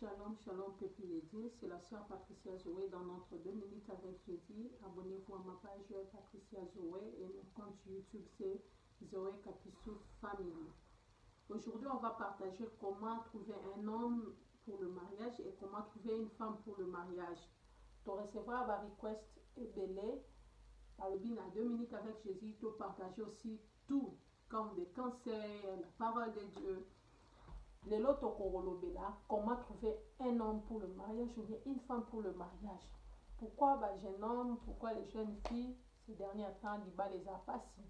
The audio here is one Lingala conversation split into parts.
Shalom, shalom, peuple de Dieu. C'est la sœur Patricia Zoé dans notre 2 minutes avec Jésus. Abonnez-vous à ma page Patricia Zoé et mon compte YouTube c'est Zoé Kapisou Family. Aujourd'hui, on va partager comment trouver un homme pour le mariage et comment trouver une femme pour le mariage. Tu recevras ma request et belé. Alors, bien, à 2 minutes avec Jésus, tu partager aussi tout, comme des conseils, la parole de Dieu. Les lots là, comment trouver un homme pour le mariage ou bien une femme pour le mariage. Pourquoi jeune homme, pourquoi les jeunes filles, ces derniers temps, les a passés.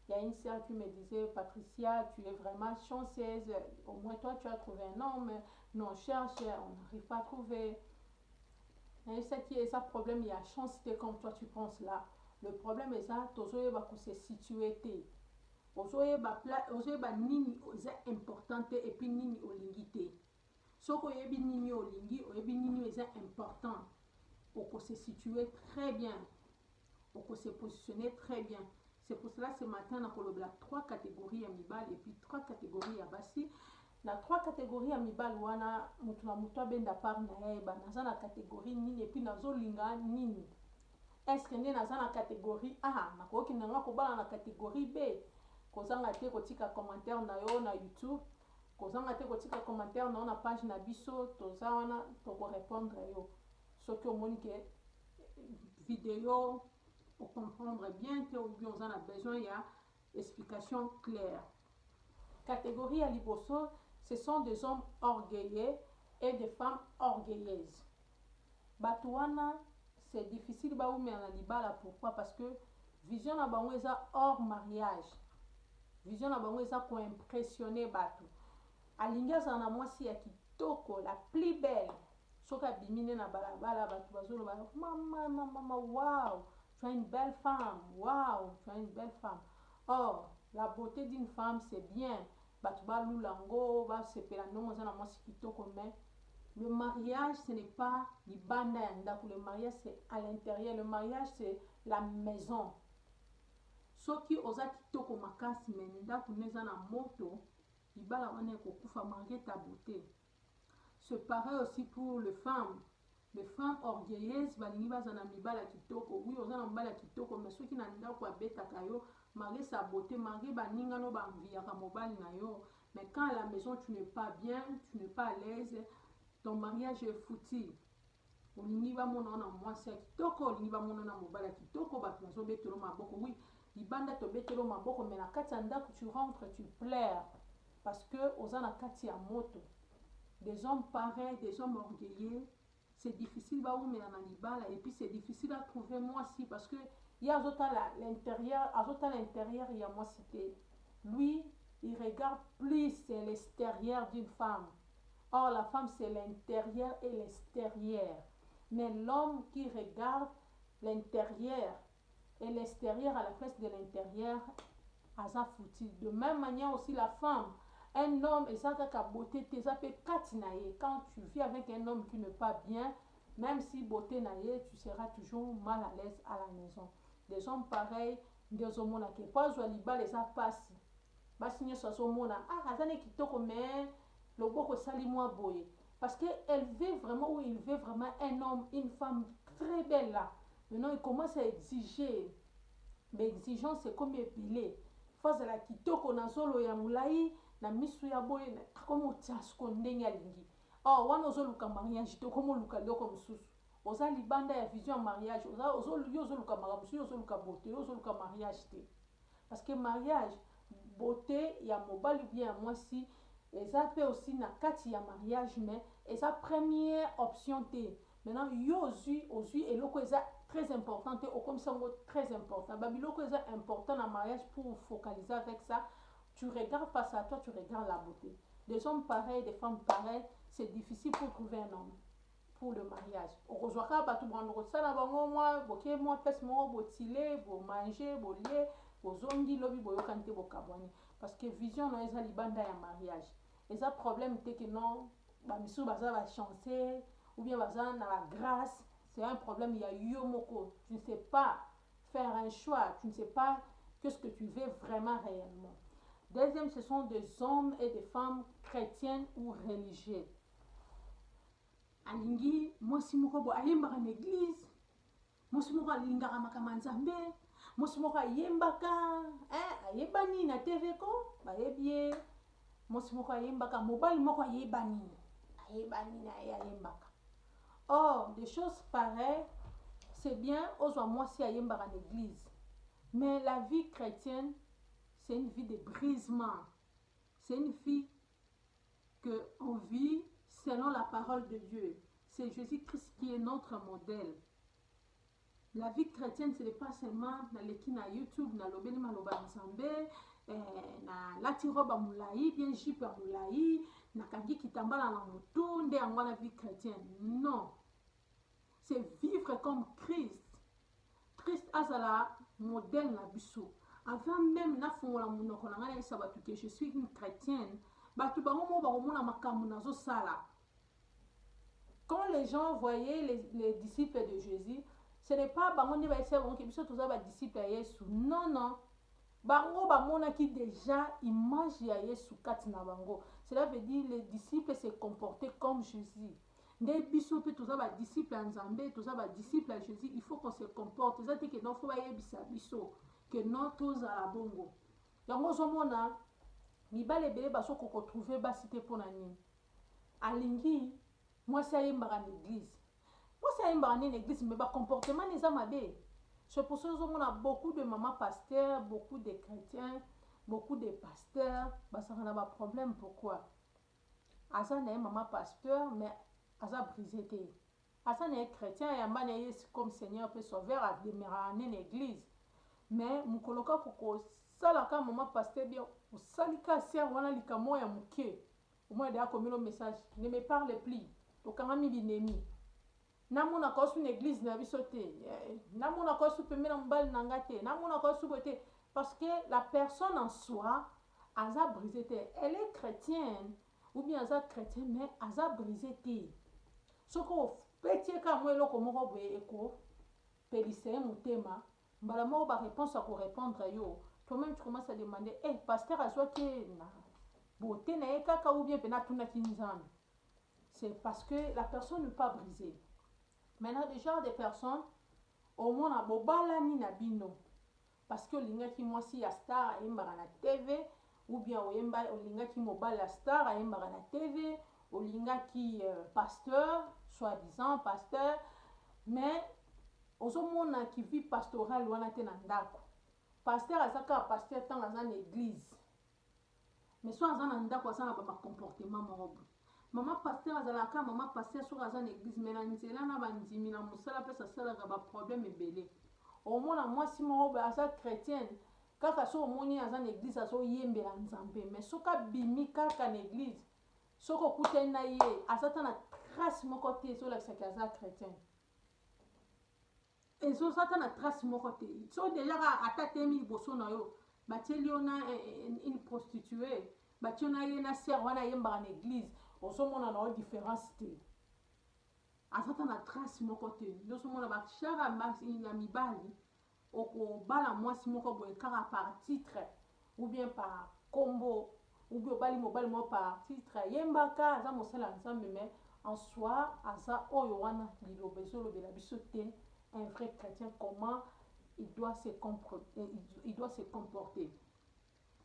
Il y a une sœur qui me disait, Patricia, tu es vraiment chanceuse, au moins toi tu as trouvé un homme, nous on cherche, on n'arrive pas à trouver. Et c'est qui est ça problème, il y a chance comme toi tu penses là. Le problème est ça, toujours que c'est situé. ozoyeba nini oza importante et puis nini olingi te soki oyebi nini olingi oyebi nini eza important oko se situer très bien oko se positionner très bien. C'est pour cela ce matin nakolobela 3 catégories ya mibali et puis 3 catégories ya basi. Na 3 catégories ya mibali wana mutu na mutu abenda par na yeba naza na catégorie nini et puis nazolinga nini. Est-ce que nde naza na catégorie A nakoki nanga kobala na catégorie B. Kozanga te kotika commentaire na yo na YouTube, kozanga te kotika commentaire na yo na page na biso, toza wana toko répondre yo. Soki omoni ke vidéo pour comprendre bien te ou bien on a besoin ya explication claire. Catégorie à liboso, ce sont des hommes orgueilleux et des femmes orgueilleuses. Batouana, c'est difficile ba oume na libala. Pourquoi? Parce que vision na bango eza hors mariage. Vision na bango eza ko impressionner batu. Alingi azala na mwasi ya kitoko, la plus belle. Soka bimine na balabala batu bazoloba mama wow, tu as une belle femme. Wow, tu as une belle femme. Or, la beauté d'une femme c'est bien. Batu ba lulango, ba sepela ndongo za na mwasi kitoko, mais le mariage ce n'est pas libanda ya ndako. Le mariage c'est à l'intérieur. Le mariage c'est la maison. Soki oza kitoko makasi mais ndako neza na moto libala wana ekokufa malgré ta beauté. C'est pareil aussi pour les femmes. Les femmes orgueilleuses balingi baza na mibala kitoko. Oui, oza na mibala kitoko mais soki na ndako abetaka yo malgré sa beauté, malgré baninga no banviaka mobali na yo, mais quand à la maison tu n'es pas bien, tu n'es pas à l'aise, ton mariage est foutu. Olingi bamona na mwasi ya kitoko, olingi bamona na mobali ya kitoko, bato bazobetelo maboko. Oui, libanda tobetelo maboko, mais na kati ya ndako tu rentres, tu pleures parce que oza na kati ya moto. Des hommes pareils, des hommes orgueilleux, c'est difficile ba oumela na libala et puis c'est difficile à trouver moi aussi parce que il y a l'intérieur, il y a moi cité. Lui, il regarde plus l'extérieur d'une femme. Or la femme c'est l'intérieur et l'extérieur. Mais l'homme qui regarde l'intérieur et l'extérieur à la place de l'intérieur, asa foutu. De même manière aussi la femme. Un homme, et ça ka beauté, quand tu vis avec un homme qui n'est pas bien, même si beauté naïe, tu seras toujours mal à l'aise à la maison. Des hommes pareils, des hommes qui pas joaliba les a passé. Basigné soit son mona, azane kitoko mais le boko sali moi boye. Parce qu'elle veut vraiment, ou il veut vraiment un homme, une femme très belle là. Maintenant, il commence à exiger. Mais exigence, c'est comme épilé. Face à la kitoko na solo ya mulai, na misu ya boye, na komo tiasko ndenge alingi. Oh, wana ozoluka mariage, to komo luka loko mususu. Oza libanda ya vision mariage, ozoluka magamusu, ozoluka beauté, ozoluka mariage te. Parce que mariage, beauté, ya mobali bien ya mwasi, et ça peut aussi na kati ya mariage, mais et ça première option te. Maintenant, yo ozui et loko eza très important et au comme ça très important. Babiloko eza important dans mariage pour focaliser avec ça. Tu regardes face à toi, tu regardes la beauté. Des hommes pareils, des femmes pareilles, c'est difficile pour trouver un homme pour le mariage. Au rejoindra pas tout prendre ça na bango moi, boké moi pèse moi botile, bo manger, bo lait, bo zongi lobi bo yokante bo kabwani parce que vision no eza libanda ya mariage. Et ça problème c'est que non, ba misu baza ba chancer ou bien baza na la grâce. C'est un problème, il y a yomoko. Tu ne sais pas faire un choix, tu ne sais pas qu'est-ce que tu veux vraiment réellement. Deuxième, ce sont des hommes et des femmes chrétiennes ou religieux. alingi mwasi moko bo ayembaka na église, mwasi moko alingaka makambo ya Nzambe, mwasi moko ayembaka ayebani na TV ko bayebi ye, mwasi moko ayembaka, mobali moko ayebani na ye ayembaka. Or des choses pareilles, c'est bien ozwa mwasi ayembaka na église, mais la vie chrétienne c'est une vie de brisement, c'est une vie que on vit selon la parole de Dieu. C'est Jésus-Christ qui est notre modèle. La vie chrétienne, ce n'est pas seulement dans les YouTube, dans le Maloba Nzambe, na lati roba moulaï, bien jupe moulaï, na kangi kitambala na moto, nde angwa la vie chrétienne. Non. C'est vivre comme Christ. Christ azala modèle na biso. Avant même na fongola monoko na ngana sabatu que je suis une chrétienne, batu bango mo bakomona makambo nazo sala. Quand les gens voyaient les disciples de Jésus, ce n'est pas bango ne ba essayer bango que biso toza ba disciples à Yesu. Non non. Bango bamona qui déjà image ya Yesu kati na bango. Cela veut dire les disciples se comportaient comme Jésus. Nde biso pe toza ba disciples à Nzambe, toza ba disciples à Jésus, il faut qu'on se comporte. Ça dit que non faut ba yebisa biso que non toza la bongo. Yango zomona mibale bele baso ko trouver ba cité pona nini. Alingi moi ça yembaka na église. Moi ça yembaka na église mais ba comportement neza mabe. C'est pour ça qu'on a beaucoup de mamans pasteurs, beaucoup de chrétiens, beaucoup de pasteurs. Ça a un problème. Pourquoi? Asa n'est maman pasteur, mais asa brisé. Asa n'est chrétien et amba n'est comme Seigneur peut sauver à demeurer en église. Mais mon coloca koko salaka maman pasteur bien au salika sert wana likamo ya muke. Au moins déjà comme le message ne me parle plus. Donc quand mi binemi. Namuna kosu une église na bisoté, namuna kosu pemela mbal nangate, namuna kosu boté, parce que la personne en soi aza brisé, elle est chrétienne ou bien aza chrétien mais aza brisé. Ce qu'on petit ka moi loko moko boye eko pelissé mutema, mbala mo ba réponse à ko répondre yo. Toi-même tu commences à demander pasteur azwa ke na boté na ekaka ou bien pena tuna kinzambe. C'est parce que la personne n'est pas brisée. Maintenant, déjà des personnes, au moins, à bobala ni na bino. Parce que linga ki moi si ya star a yembara na TV, ou bien o linga ki mobile la star a yembara na TV, o linga ki pasteur, soi-disant pasteur, mais ozo mona ki vie pastorale wana te na ndako. Pasteur azaka pasteur tant dans une église. Mais soit dans ndako azana ba comportement morobo. Maman pasteur azalaka maman pasteur sur azan église mais na nzela na bandimi na musala pe ça sala ba problème ebele. Au moins moi si mo ba asa chrétienne kaka so omoni azan église aso yembela Nzambe mais soka bimi kaka na église soko kutena ye asata na trace moko te so la sakaza chrétien. Et so sata na trace moko te. So déjà atatemi boso na yo bateliona une prostituée bationa ye na sœur wana yemba na église. Osomona na différence te. Azata na trace moko te. Osomona ba chara ya mibali oko bala mwasi moko boye kaka par titre ou bien par combo ou bien bali mobali mo par titre yembaka aza mosala Nzambe mais en soi aza oyo wana lilobezo lobela biso te. Un vrai chrétien comment il doit se comporter.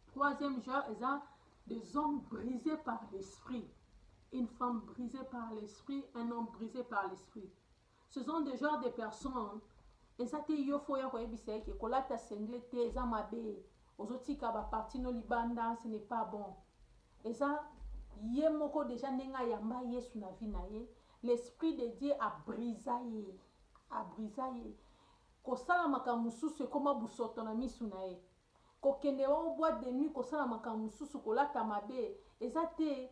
Troisième genre, ils ont des hommes brisés par l'esprit. Une femme brisée par l'esprit, un homme brisé par l'esprit. Ce sont des genres de personnes. Et ça, il faut que kolata sengle te za mabe. Ozotika ba parti no libanda, ce n'est pas bon. Et ça, yemoko déjà nenga yamba yesu na vie na ye. L'esprit de Dieu a brisé. A brisé. Ko sala makamusu se koma busoto na misu na ye. Ko kende wa boîte de nuit ko sala makamusu su kolata mabe. Et ça te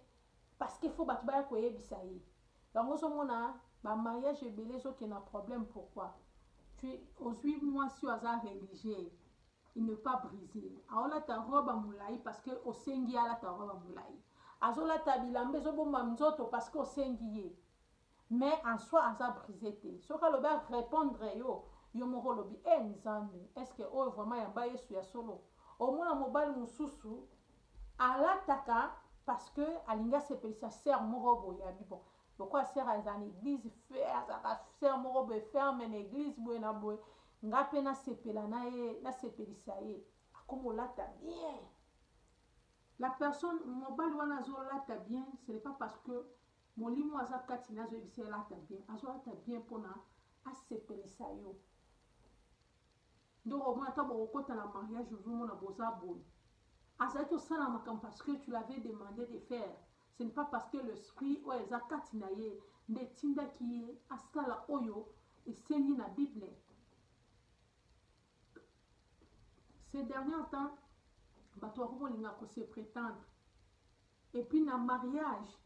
parce qu'il faut battre ba ko yebisa ye. Donc on mona ba mariage ebele so qui na problème pourquoi? Tu aux 8 mois si hasard religieux, il ne pas brisé. Aola ta robe moulai parce que au sengi ala ta robe moulai. Azola ta bilambe zo bomba mzoto parce que au sengi. Mais en soi asa brisé te. So ka loba répondre yo moko lobi nzambe. Est-ce que o vraiment yamba yesu ya solo? Au moins mobile mususu ala taka parce que alinga se pelisa ser moko boya bon pourquoi sœur aza na église azaka sœur moko boye ferme na église boye na boye nga mpe nasepela na ye nasepelisa ye akoma olata bien. La personne mobali wana azolata bien ce n'est pas parce que molimo aza kati na azoyebisa ye alata bien azolata bien mpona asepelisa yo ndenge omona ata bokokota na mariage ozomona boza boye azalaki osala makambo parce que tu l'avais demandé de faire. Ce n'est pas parce que l'esprit oyo eza kati na ye nde etindaki ye asala oyo esengi na bible. Ces derniers temps bato bakomolinga kose prétendre et puis na mariage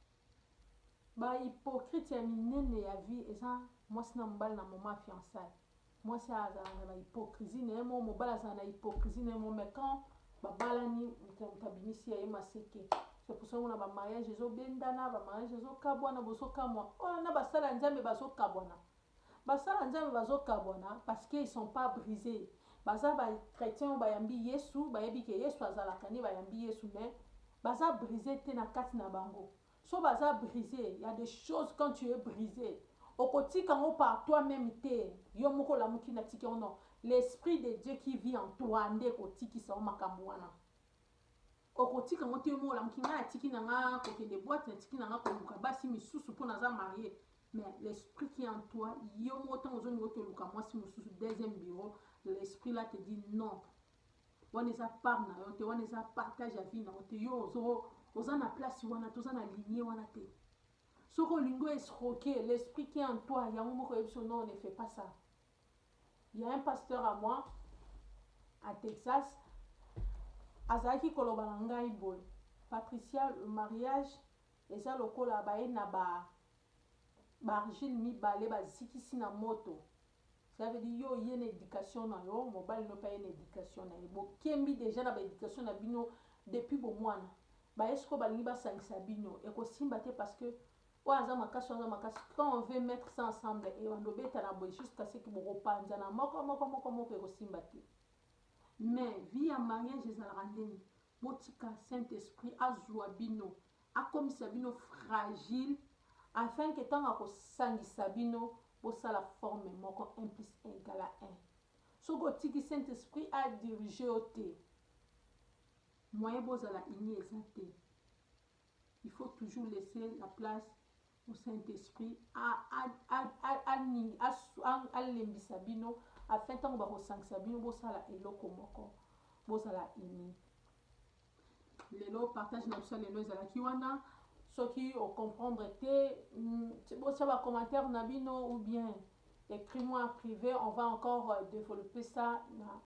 bahypocrite ya minene ya vie eza mwasi na mobali na moma fiançaille. Mwasi azalaka na hypocrisie na ye mo mobali azala na hypocrisie na ye mo mais quand babalani mutabimisi ya ye maseke. C'est pour ça qu'on a ba mariage ezobendana ba mariage ezokabwana bozokamwa oyo na basala nzambe bazokabwana basala nzambe bazokabwana parce qu'ils sont pas brisés. Baza ba chrétien bayambi Yesu bayebi ke Yesu azalaka ni bayambi Yesu mais baza brisé te na kati na bango. So baza brisé, il y a des choses quand tu es brisé okotika ngo par toi-même te yo moko lamuki na tiki ono l'esprit de Dieu qui vit en toi nde kotikisa o makambo wana okotika ngo te mo lamuki nga tiki na nga kokende boîte na tiki na nga koluka basi misusu mpo naza marié mais l'esprit qui est en toi yo moko ntango ozongi otoluka mwasi mosusu deuxième bureau l'esprit là te dit non wana eza part na yo te wana eza partage ya vie na yo te yo oza na place wana toza na lignée wana te soki olingi escroquer l'esprit qui est en toi yango moko yebi so non ne fait pas ça. Il y a un pasteur à moi à Texas azalaki koloba na ngai boye Patricia le mariage eza lokola baye na baargile mibale bazikisi na moto. Ça veut dire yo ye na éducation na yo mobali no pa ye na éducation na ye bokembi déjà na baéducation na bino depuis bomwana bayesko balingi basangisa bino ekosimba te parce que oyo aza makasi quand on veut mettre ça ensemble et on obeta na boye jusqu'à ce que bokopanza na moko ekosimba te. Mais vie ya mariage ezalaka ndenge botika Saint-Esprit azwa bino akomisa bino fragile afin que ntango akosangisa bino bosala forme moko 1 plus 1 égale à 1. Soki otiki Saint-Esprit adirige yo te moyen bozala ini eza te. Il faut toujours laisser la place au Saint-Esprit alembisa bino afin ntango bakosangisa bino bosala eloko moko bozala ini. Lelo partage na biso lelo ezalaki wana soki ocomprendre te botia bacommentaire na bino ou bien écris-moi en privé, on va encore développer ça na